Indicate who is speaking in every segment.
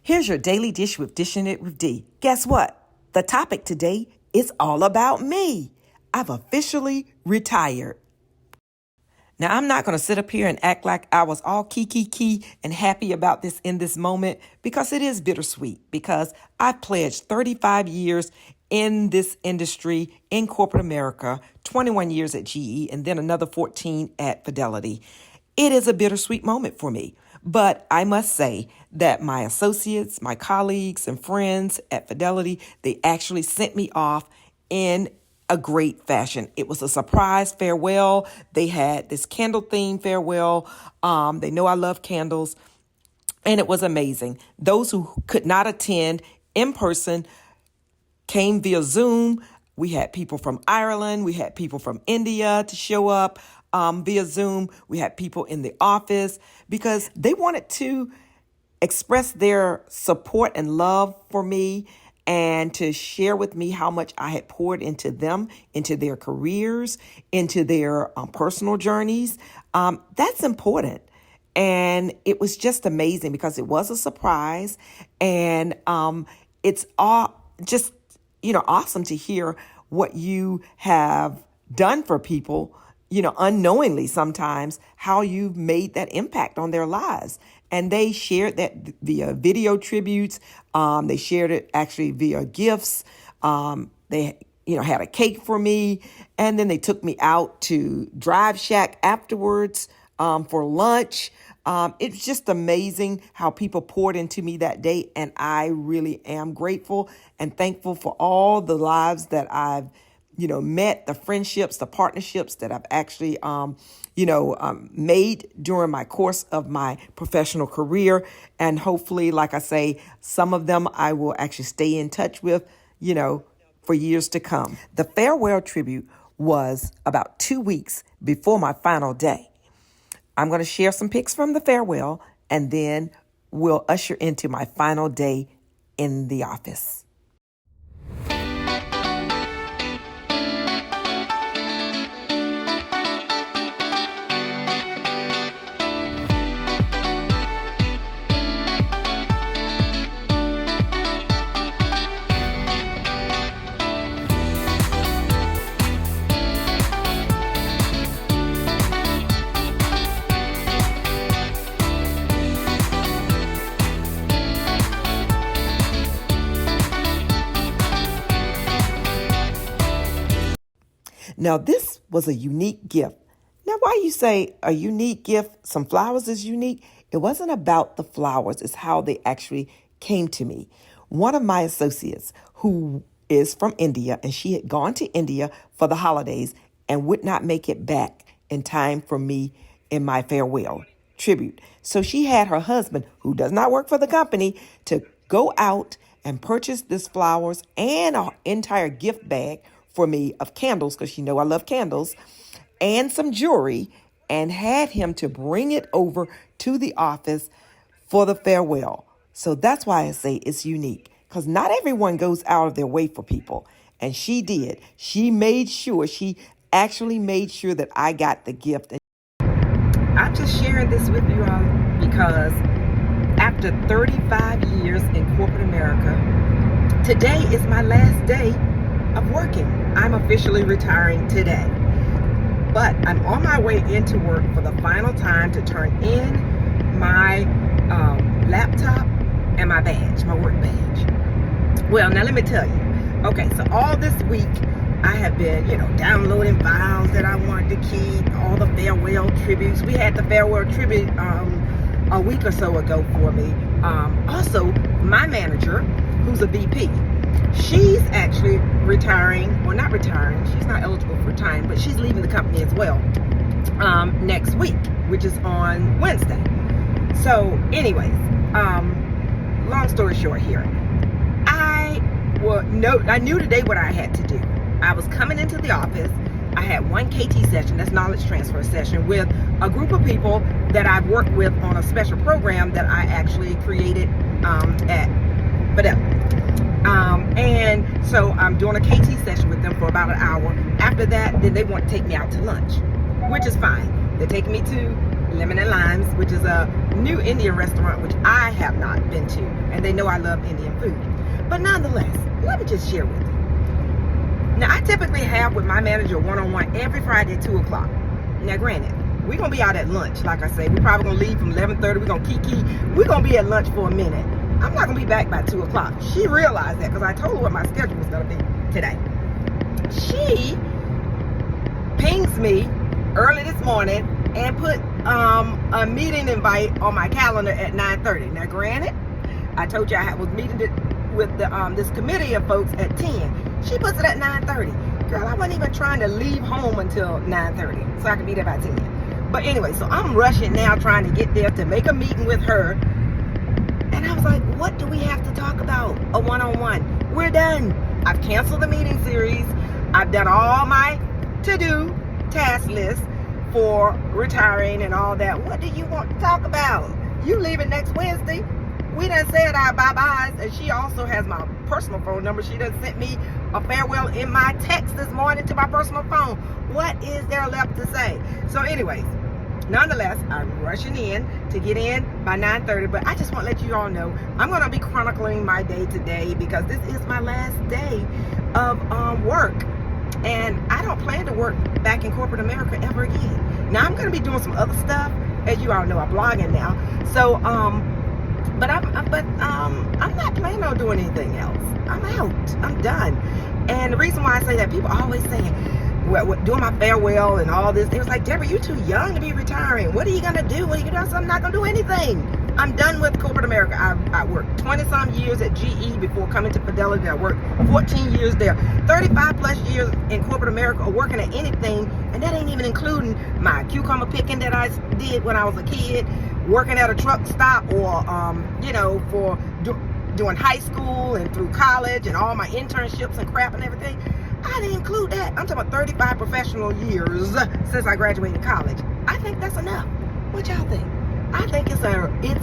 Speaker 1: Here's your daily dish with Dishing It with D. Guess what? The topic today is all about me. I've officially retired. Now, I'm not going to sit up here and act like I was all key and happy about this in this moment, because it is bittersweet, because I've pledged 35 years in this industry in corporate America, 21 years at GE, and then another 14 at Fidelity. It is a bittersweet moment for me. But I must say that my associates, my colleagues, and friends at Fidelity, they actually sent me off in a great fashion. It was a surprise farewell. They had this candle theme farewell. They know I love candles, and it was amazing. Those who could not attend in person came via Zoom. We had people from Ireland. We had people from India to show up via Zoom. We had people in the office because they wanted to express their support and love for me and to share with me how much I had poured into them, into their careers, into their personal journeys. That's important. And it was just amazing because it was a surprise. And it's all just, awesome to hear what you have done for people, unknowingly sometimes, how you've made that impact on their lives. And they shared that via video tributes. They shared it actually via gifts. They, had a cake for me. And then they took me out to Drive Shack afterwards for lunch. It's just amazing how people poured into me that day. And I really am grateful and thankful for all the lives that I've met, the friendships, the partnerships that I've actually, made during my course of my professional career. And hopefully, like I say, some of them I will actually stay in touch with, for years to come. The farewell tribute was about 2 weeks before my final day. I'm going to share some pics from the farewell, and then we'll usher into my final day in the office. Now, this was a unique gift. Now, why you say a unique gift, some flowers is unique? It wasn't about the flowers. It's how they actually came to me. One of my associates who is from India, and she had gone to India for the holidays and would not make it back in time for me in my farewell tribute. So she had her husband, who does not work for the company, to go out and purchase this flowers and an entire gift bag for me of candles, because I love candles, and some jewelry, and had him to bring it over to the office for the farewell. So that's why I say it's unique, because not everyone goes out of their way for people. And she did. She actually made sure that I got the gift. I'm just sharing this with you all because after 35 years in corporate America, today is my last day of working. I'm officially retiring today, but I'm on my way into work for the final time to turn in my laptop and my badge, my work badge. Well, now let me tell you. Okay, so all this week I have been, downloading files that I wanted to keep, all the farewell tributes. We had the farewell tribute a week or so ago for me. Also, my manager, who's a VP, she's actually retiring, well, not retiring, she's not eligible for time, but she's leaving the company as well next week, which is on Wednesday. So anyways, long story short here, I knew today what I had to do. I was coming into the office. I had one KT session, that's knowledge transfer session, with a group of people that I've worked with on a special program that I actually created at Fidelity. And so I'm doing a KT session with them for about an hour. After that, then they want to take me out to lunch, which is fine. They're taking me to
Speaker 2: Lemon and Limes, which is a new Indian restaurant, which I have not been to. And they know I love Indian food. But nonetheless, let me just share with you. Now, I typically have with my manager one-on-one every Friday at 2 o'clock. Now, granted, we're going to be out at lunch, like I say. We're probably going to leave from 11:30. We're going to kiki. We're going to be at lunch for a minute. I'm not going to be back by 2 o'clock. She realized that because I told her what my schedule was going to be today. She pings me early this morning and put a meeting invite on my calendar at 9:30. Now, granted, I told you I was meeting with this committee of folks at 10. She puts it at 9:30. Girl, I wasn't even trying to leave home until 9:30, so I could be there by 10. But anyway, so I'm rushing now trying to get there to make a meeting with her. And I was like, what do we have to talk about? A one-on-one. We're done. I've canceled the meeting series. I've done all my to-do task list for retiring and all that. What do you want to talk about? You leaving next Wednesday? We done said our bye-byes, and she also has my personal phone number. She done sent me a farewell in my text this morning to my personal phone. What is there left to say? So anyways, nonetheless, I'm rushing in to get in by 9:30, but I just want to let you all know I'm going to be chronicling my day today because this is my last day of work. And I don't plan to work back in corporate America ever again. Now, I'm going to be doing some other stuff. As you all know, I'm blogging now. So, But I'm not planning on doing anything else. I'm out. I'm done. And the reason why I say that, people always say, well, doing my farewell and all this, they was like, Deborah, you're too young to be retiring. What are you going to do? What are you going to do? I'm not going to do anything. I'm done with corporate America. I worked 20-some years at GE before coming to Fidelity. I worked 14 years there. 35 plus years in corporate America or working at anything. And that ain't even including my cucumber picking that I did when I was a kid, working at a truck stop, or for doing high school and through college and all my internships and crap and everything. I didn't include that. I'm talking about 35 professional years since I graduated college. I think that's enough. What y'all think? I think it's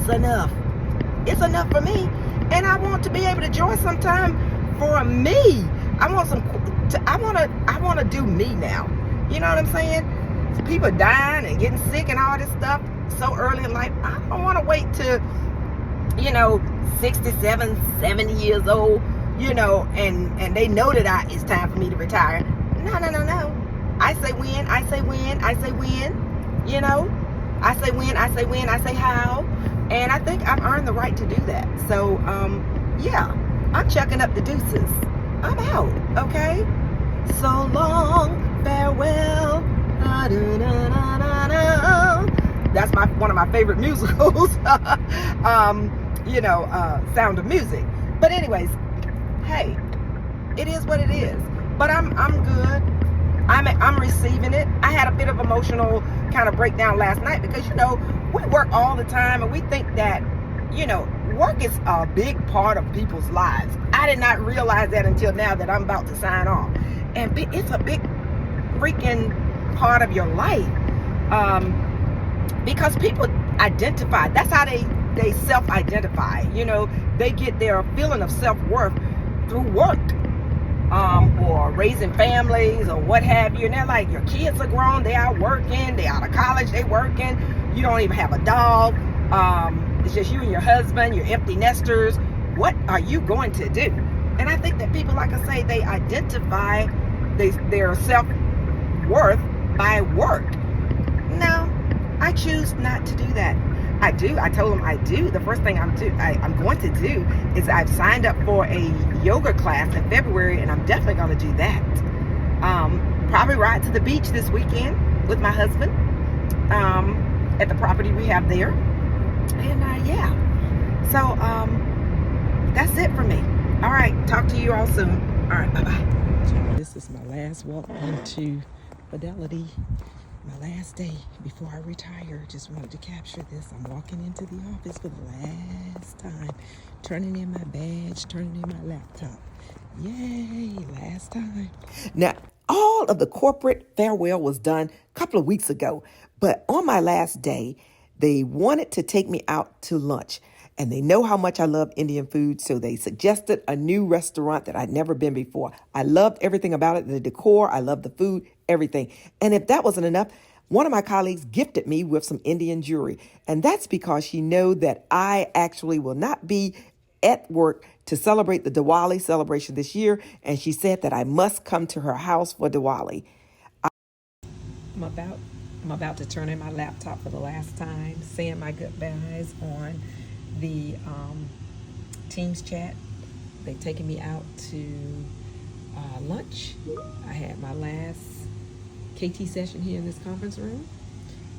Speaker 2: enough. It's enough for me, and I want to be able to enjoy some time for me. I want to do me now. You know what I'm saying? People dying and getting sick and all this stuff so early in life. I don't want to wait till 67, 70 years old, and they know that it's time for me to retire. No. I say when, I say when, I say when, I say when, I say when, I say how. And I think I've earned the right to do that. So, I'm chucking up the deuces. I'm out, okay? So long, farewell. That's one of my favorite musicals. Sound of Music. But anyways, hey, it is what it is. But I'm good. I'm receiving it. I had a bit of emotional kind of breakdown last night because we work all the time and we think that work is a big part of people's lives. I did not realize that until now that I'm about to sign off. And it's a big freaking part of your life. Because people identify. That's how they self-identify. They get their feeling of self-worth through work, or raising families or what have you. And they're like, your kids are grown, they are working, they out of college, they working. You don't even have a dog. It's just you and your husband, you're empty nesters. What are you going to do? And I think that people, like I say, they identify their self-worth by work. No, I choose not to do that. I told them I do. The first thing I'm going to do is I've signed up for a yoga class in February, and I'm definitely going to do that. Probably ride to the beach this weekend with my husband at the property we have there. And so that's it for me. All right, talk to you all soon. All right, bye-bye. This is my last walk into Fidelity. My last day before I retire. Just wanted to capture this. I'm walking into the office for the last time, turning in my badge, turning in my laptop. Yay, last time. Now, all of the corporate farewell was done a couple of weeks ago, but on my last day, they wanted to take me out to lunch. And they know how much I love Indian food, so they suggested a new restaurant that I'd never been before. I loved everything about it, the decor, I loved the food, everything. And if that wasn't enough,
Speaker 1: one of my colleagues gifted me with some Indian jewelry. And that's because she knew that I actually will not be at work to celebrate the Diwali celebration this year. And she said that I must come to her house for Diwali. I'm about to turn in my laptop for the last time, saying my goodbyes on the Teams chat. They've taken me out to lunch. I had my last KT session here in this conference room,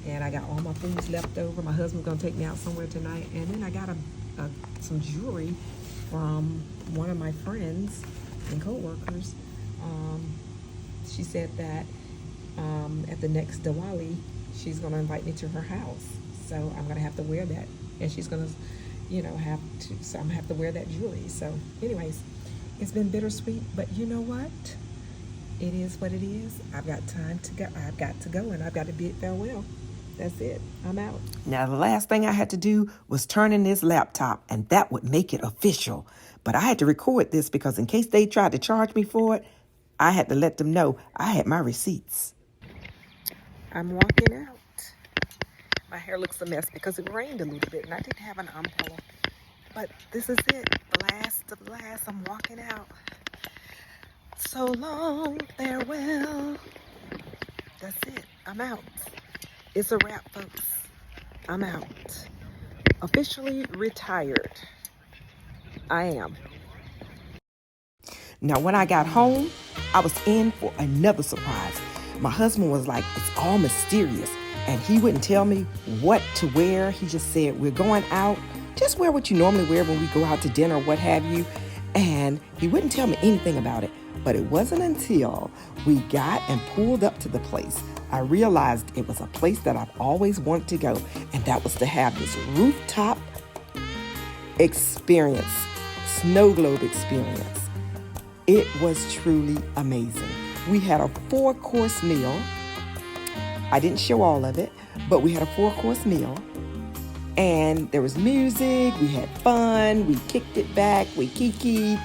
Speaker 1: and I got all my foods left over. My husband's gonna take me out somewhere tonight, and then I got some jewelry from one of my friends and co-workers. She said that at the next Diwali, she's gonna invite me to her house, so I'm gonna have to wear that, and she's gonna, so I'm gonna have to wear that jewelry. So, anyways, it's been bittersweet, but you know what? It is what it is. I've got time to go. I've got to go, and I've got to bid farewell. That's it. I'm out. Now, the last thing I had to do was turn in this laptop, and that would make it official. But I had to record this because in case they tried to charge me for it, I had to let them know I had my receipts. I'm walking out. My hair looks a mess because it rained a little bit, and I didn't have an umbrella. But this is it. The last of the last. I'm walking out. So long, farewell. That's it. I'm out. It's a wrap, folks. I'm out. Officially retired. I am. Now, when I got home, I was in for another surprise. My husband was like, it's all mysterious. And he wouldn't tell me what to wear. He just said, we're going out. Just wear what you normally wear when we go out to dinner or what have you. And he wouldn't tell me anything about it. But it wasn't until we got and pulled up to the place, I realized it was a place that I've always wanted to go. And that was to have this rooftop experience, snow globe experience. It was truly amazing. We had a 4-course meal. I didn't show all of it, but we had a 4-course meal. And there was music, we had fun, we kicked it back, we kikied,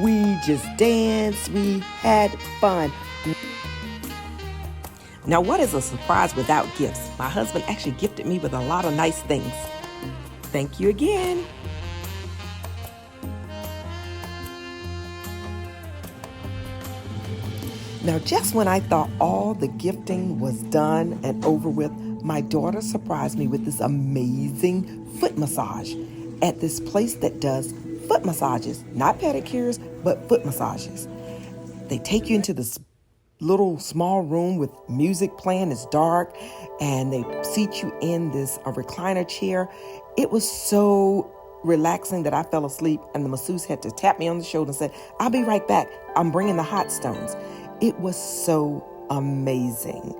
Speaker 1: we just danced, we had fun. Now, what is a surprise without gifts? My husband actually gifted me with a lot of nice things. Thank you again. Now, just when I thought all the gifting was done and over with, my daughter surprised me with this amazing foot massage at this place that does foot massages, not pedicures, but foot massages. They take you into this little small room with music playing. It's dark, and they seat you in this recliner chair. It was so relaxing that I fell asleep, and the masseuse had to tap me on the shoulder and said, I'll be right back. I'm bringing the hot stones. It was so amazing.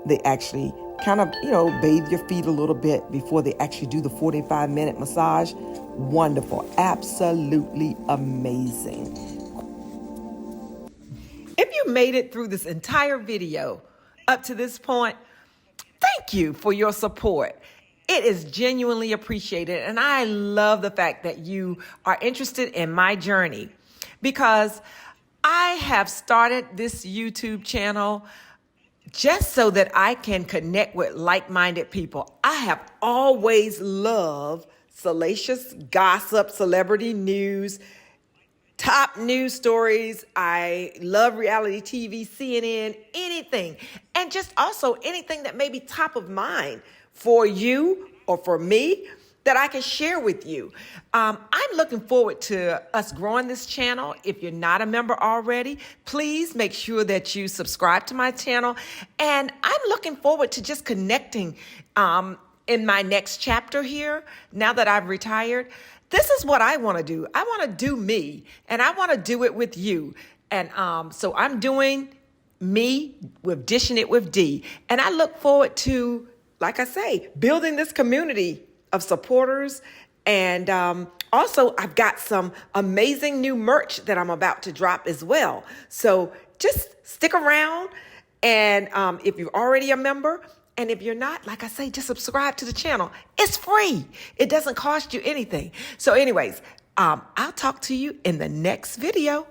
Speaker 1: They actually kind of, bathe your feet a little bit before they actually do the 45-minute massage. Wonderful. Absolutely amazing. If you made it through this entire video up to this point, thank you for your support. It is genuinely appreciated, and I love the fact that you are interested in my journey, because I have started this YouTube channel just so that I can connect with like-minded people. I have always loved salacious gossip, celebrity news, top news stories. I love reality TV, CNN, anything. And just also anything that may be top of mind for you or for me that I can share with you. I'm looking forward to us growing this channel. If you're not a member already, please make sure that you subscribe to my channel. And I'm looking forward to just connecting in my next chapter here, now that I've retired. This is what I want to do. I want to do me, and I want to do it with you. And so I'm doing me with Dishing It with D. And I look forward to, like I say, building this community of supporters. And also, I've got some amazing new merch that I'm about to drop as well. So just stick around. And if you're already a member, and if you're not, like I say, just subscribe to the channel. It's free. It doesn't cost you anything. So anyways, I'll talk to you in the next video.